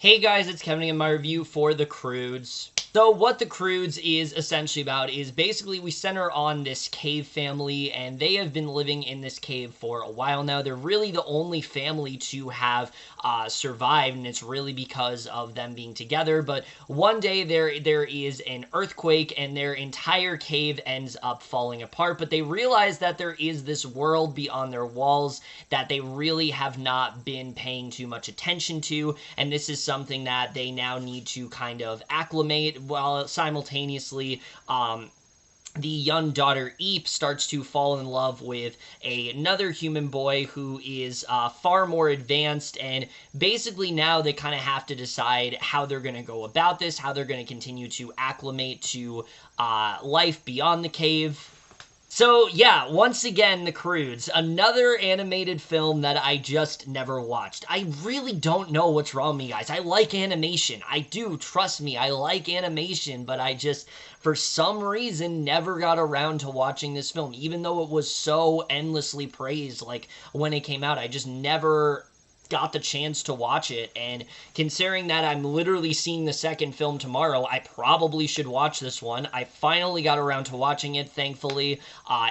Hey guys, it's Kevin in my review for The Croods. So what The Croods is essentially about is basically we center on this cave family, and they have been living in this cave for a while now. They're really the only family to have survived, and it's really because of them being together. But one day there is an earthquake, and their entire cave ends up falling apart. But they realize that there is this world beyond their walls that they really have not been paying too much attention to, and this is something that they now need to kind of acclimate, while simultaneously the young daughter Eep starts to fall in love with another human boy who is far more advanced, and basically now they kind of have to decide how they're going to go about this, how they're going to continue to acclimate to life beyond the cave. So yeah, once again, The Croods, another animated film that I just never watched. I really don't know what's wrong with me, guys. I like animation. I do, trust me, I like animation, but I just, for some reason, never got around to watching this film. Even though it was so endlessly praised, like, when it came out, I just never got the chance to watch it. And considering that I'm literally seeing the second film tomorrow, I probably should watch this one. I finally got around to watching it, thankfully.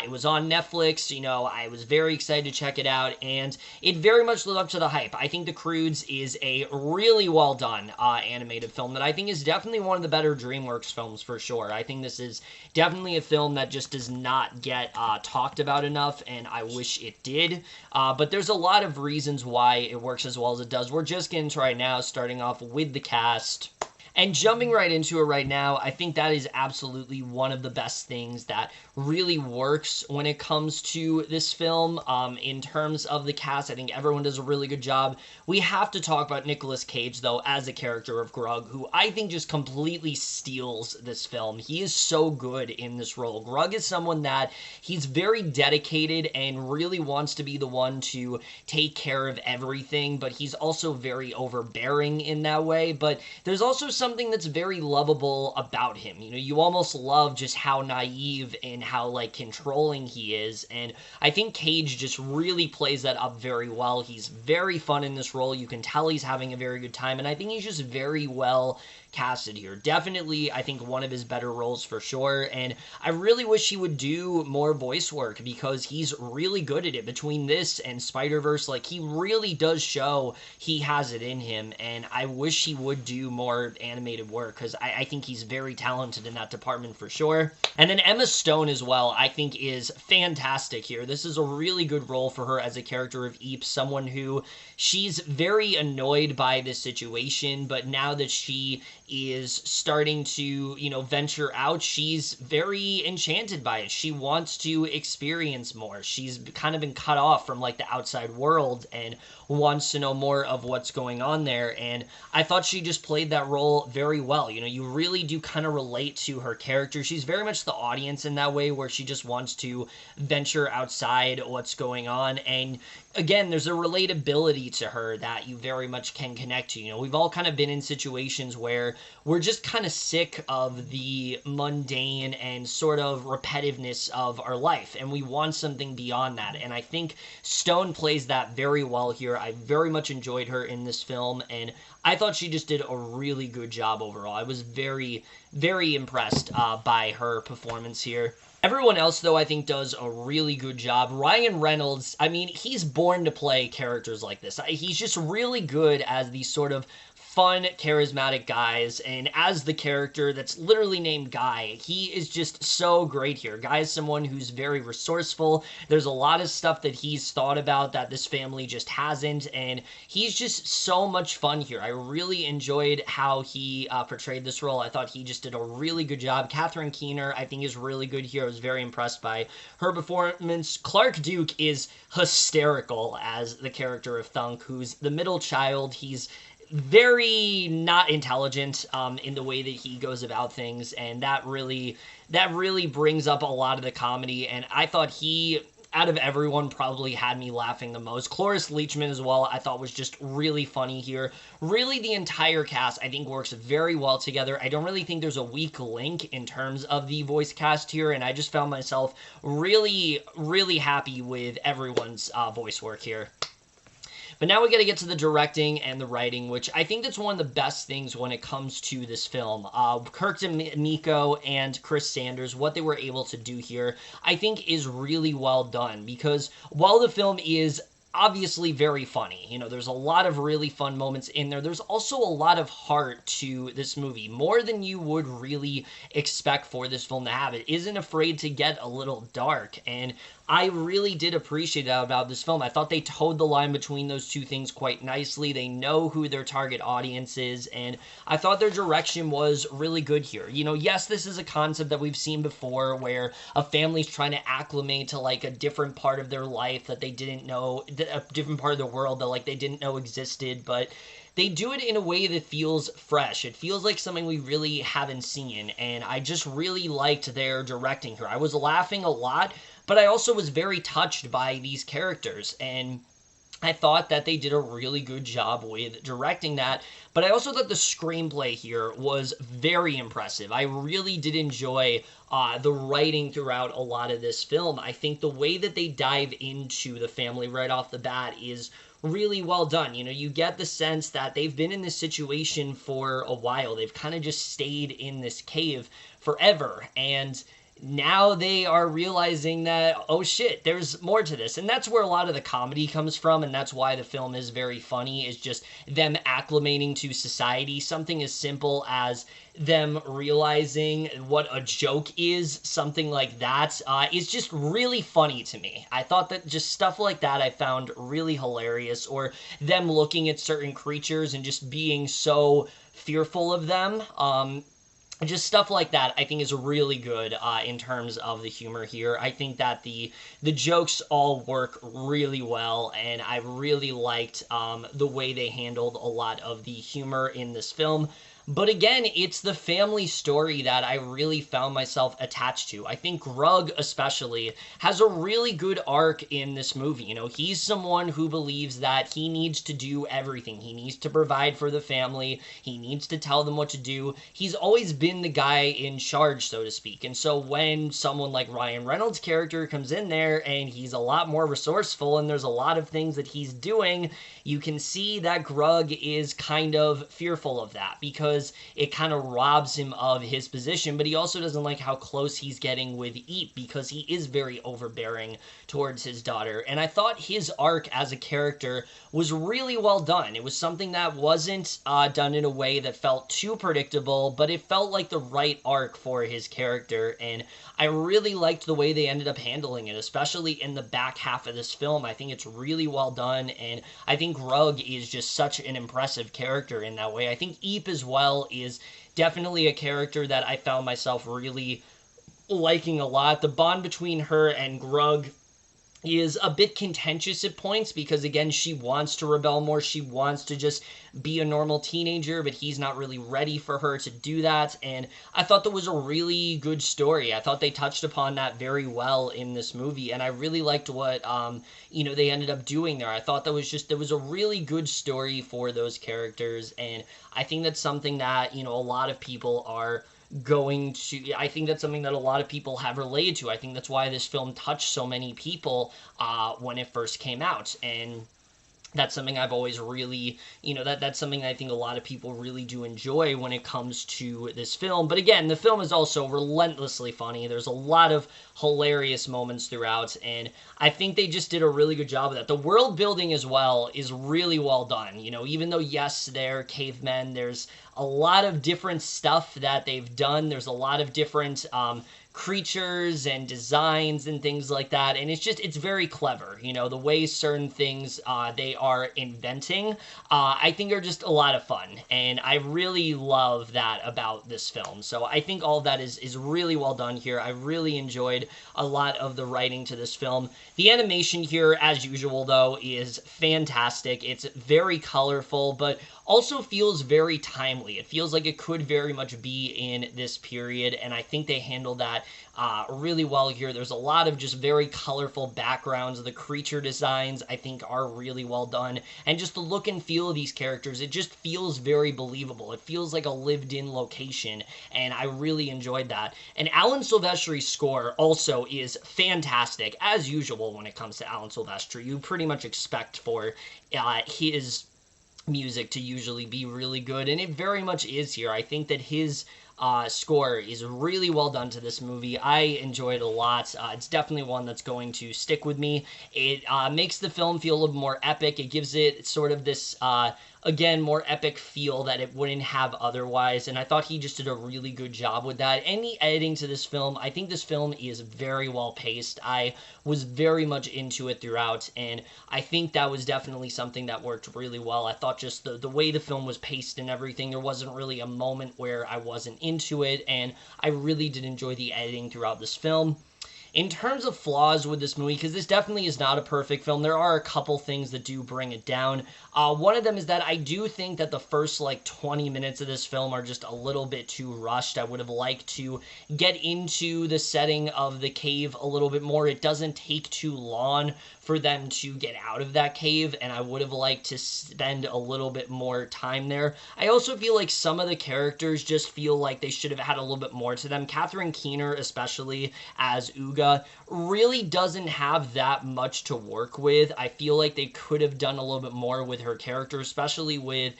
It was on Netflix, you know, I was very excited to check it out, and it very much lived up to the hype. I think The Croods is a really well done animated film that I think is definitely one of the better DreamWorks films for sure. I think this is definitely a film that just does not get talked about enough, and I wish it did. But there's a lot of reasons why it works as well as it does. We're just getting to right now, starting off with the cast. And jumping right into it right now, I think that is absolutely one of the best things that really works when it comes to this film. In terms of the cast, I think everyone does a really good job. We have to talk about Nicolas Cage, though, as a character of Grug, who I think just completely steals this film. He is so good in this role. Grug is someone that he's very dedicated and really wants to be the one to take care of everything, but he's also very overbearing in that way. But there's also something that's very lovable about him. You know, you almost love just how naive and how, like, controlling he is, and I think Cage just really plays that up very well. He's very fun in this role. You can tell he's having a very good time, and I think he's just very well casted here. Definitely, I think one of his better roles for sure, and I really wish he would do more voice work because he's really good at it. Between this and Spider-Verse, like, he really does show he has it in him, and I wish he would do more animated work because I think he's very talented in that department for sure. And then Emma Stone as well, I think, is fantastic here. This is a really good role for her as a character of Eep, someone who she's very annoyed by this situation, but now that she is starting to, you know, venture out, she's very enchanted by it. She wants to experience more. She's kind of been cut off from, like, the outside world and wants to know more of what's going on there, and I thought she just played that role very well. You know, you really do kind of relate to her character. She's very much the audience in that way, where she just wants to venture outside what's going on, and again, there's a relatability to her that you very much can connect to. You know, we've all kind of been in situations where we're just kind of sick of the mundane and sort of repetitiveness of our life, and we want something beyond that, and I think Stone plays that very well here. I very much enjoyed her in this film, and I thought she just did a really good job overall. I was very, very impressed by her performance here. Everyone else, though, I think does a really good job. Ryan Reynolds, I mean, he's born to play characters like this. He's just really good as these sort of fun, charismatic guys, and as the character that's literally named Guy, he is just so great here. Guy is someone who's very resourceful. There's a lot of stuff that he's thought about that this family just hasn't, and he's just so much fun here. I really enjoyed how he portrayed this role. I thought he just did a really good job. Catherine Keener, I think, is really good here. I was very impressed by her performance. Clark Duke is hysterical as the character of Thunk, who's the middle child. He's very not intelligent in the way that he goes about things, and that really brings up a lot of the comedy, and I thought he, out of everyone, probably had me laughing the most. Cloris Leachman as well, I thought was just really funny here. Really, the entire cast, I think, works very well together. I don't really think there's a weak link in terms of the voice cast here, and I just found myself really, really happy with everyone's voice work here. But now we got to get to the directing and the writing, which I think that's one of the best things when it comes to this film. Kirk DeMicco and Chris Sanders, what they were able to do here, I think is really well done, because while the film is obviously very funny, you know, there's a lot of really fun moments in there, there's also a lot of heart to this movie, more than you would really expect for this film to have. It isn't afraid to get a little dark, and I really did appreciate that about this film. I thought they towed the line between those two things quite nicely. They know who their target audience is, and I thought their direction was really good here. You know, yes, this is a concept that we've seen before, where a family's trying to acclimate to, like, a different part of their life that they didn't know, a different part of the world that, like, they didn't know existed, but they do it in a way that feels fresh. It feels like something we really haven't seen, and I just really liked their directing here. I was laughing a lot, but I also was very touched by these characters, and I thought that they did a really good job with directing that. But I also thought the screenplay here was very impressive. I really did enjoy the writing throughout a lot of this film. I think the way that they dive into the family right off the bat is really well done. You know, you get the sense that they've been in this situation for a while. They've kind of just stayed in this cave forever, and now they are realizing that, oh shit, there's more to this. And that's where a lot of the comedy comes from, and that's why the film is very funny, is just them acclimating to society. Something as simple as them realizing what a joke is, something like that, is just really funny to me. I thought that just stuff like that I found really hilarious, or them looking at certain creatures and just being so fearful of them. Just stuff like that I think is really good in terms of the humor here. I think that the jokes all work really well, and I really liked the way they handled a lot of the humor in this film. But again, it's the family story that I really found myself attached to. I think Grug, especially, has a really good arc in this movie. You know, he's someone who believes that he needs to do everything. He needs to provide for the family. He needs to tell them what to do. He's always been the guy in charge, so to speak. And so when someone like Ryan Reynolds' character comes in there and he's a lot more resourceful and there's a lot of things that he's doing, you can see that Grug is kind of fearful of that, because it kind of robs him of his position, but he also doesn't like how close he's getting with Eep, because he is very overbearing towards his daughter. And I thought his arc as a character was really well done. It was something that wasn't done in a way that felt too predictable, but it felt like the right arc for his character, and I really liked the way they ended up handling it, especially in the back half of this film. I think it's really well done, and I think Grug is just such an impressive character in that way. I think Eep as well is definitely a character that I found myself really liking a lot. The bond between her and Grug is a bit contentious at points, because again, she wants to rebel more, she wants to just be a normal teenager, but he's not really ready for her to do that, and I thought that was a really good story. I thought they touched upon that very well in this movie, and I really liked what, you know, they ended up doing there. I thought that was a really good story for those characters, and I think that's something that, you know, a lot of people are I think that's something that a lot of people have related to. I think that's why this film touched so many people when it first came out, and that's something I've always really, you know, that's something I think a lot of people really do enjoy when it comes to this film. But again, the film is also relentlessly funny. There's a lot of hilarious moments throughout, and I think they just did a really good job of that. The world building as well is really well done. You know, even though, yes, they're cavemen, there's a lot of different stuff that they've done. There's a lot of different creatures and designs and things like that, and it's very clever. You know, the way certain things they are inventing, I think are just a lot of fun, and I really love that about this film. So I think all of that is really well done here. I really enjoyed a lot of the writing to this film. The animation here, as usual, though, is fantastic. It's very colorful, but also feels very timely. It feels like it could very much be in this period, and I think they handled that that really well here. There's a lot of just very colorful backgrounds. The creature designs, I think, are really well done. And just the look and feel of these characters, it just feels very believable. It feels like a lived-in location, and I really enjoyed that. And Alan Silvestri's score also is fantastic, as usual when it comes to Alan Silvestri. You pretty much expect for his music to usually be really good, and it very much is here. I think that his score is really well done to this movie. I enjoy it a lot. It's definitely one that's going to stick with me. It makes the film feel a little more epic. It gives it sort of this again, more epic feel that it wouldn't have otherwise, and I thought he just did a really good job with that. And the editing to this film, I think this film is very well paced. I was very much into it throughout, and I think that was definitely something that worked really well. I thought just the way the film was paced and everything, there wasn't really a moment where I wasn't into it, and I really did enjoy the editing throughout this film. In terms of flaws with this movie, because this definitely is not a perfect film, there are a couple things that do bring it down. One of them is that I do think that the first, 20 minutes of this film are just a little bit too rushed. I would have liked to get into the setting of the cave a little bit more. It doesn't take too long for them to get out of that cave, and I would have liked to spend a little bit more time there. I also feel like some of the characters just feel like they should have had a little bit more to them. Catherine Keener, especially as Uga, really doesn't have that much to work with. I feel like they could have done a little bit more with her character, especially with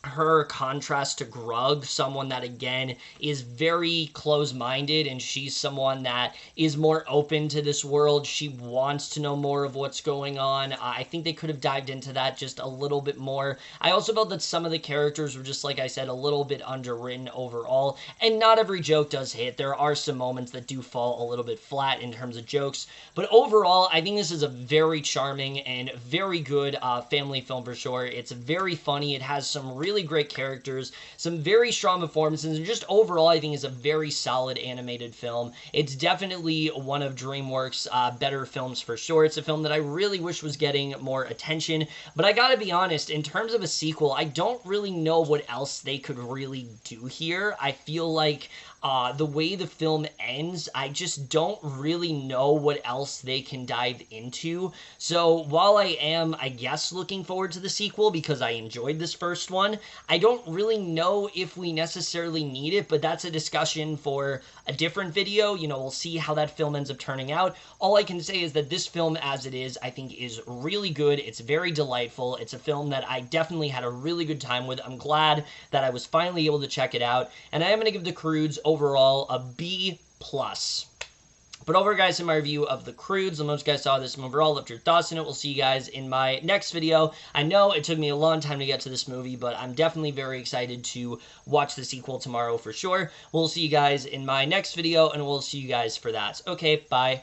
her contrast to Grug, someone that, again, is very close-minded, and she's someone that is more open to this world. She wants to know more of what's going on. I think they could have dived into that just a little bit more. I also felt that some of the characters were just, like I said, a little bit underwritten overall, and not every joke does hit. There are some moments that do fall a little bit flat in terms of jokes, but overall, I think this is a very charming and very good family film for sure. It's very funny. It has some really great characters, some very strong performances, and just overall I think is a very solid animated film. It's definitely one of DreamWorks' better films for sure. It's a film that I really wish was getting more attention, but I gotta be honest, in terms of a sequel, I don't really know what else they could really do here. I feel like the way the film ends, I just don't really know what else they can dive into. So while I am, I guess, looking forward to the sequel because I enjoyed this first one, I don't really know if we necessarily need it, but that's a discussion for a different video. You know, we'll see how that film ends up turning out. All I can say is that this film as it is, I think is really good. It's very delightful. It's a film that I definitely had a really good time with. I'm glad that I was finally able to check it out, and I am going to give the Croods overall a B+. But over, guys, in my review of The Croods, the most guys saw this movie overall, left your thoughts on it. We'll see you guys in my next video. I know it took me a long time to get to this movie, but I'm definitely very excited to watch the sequel tomorrow for sure. We'll see you guys in my next video, and we'll see you guys for that. Okay, bye.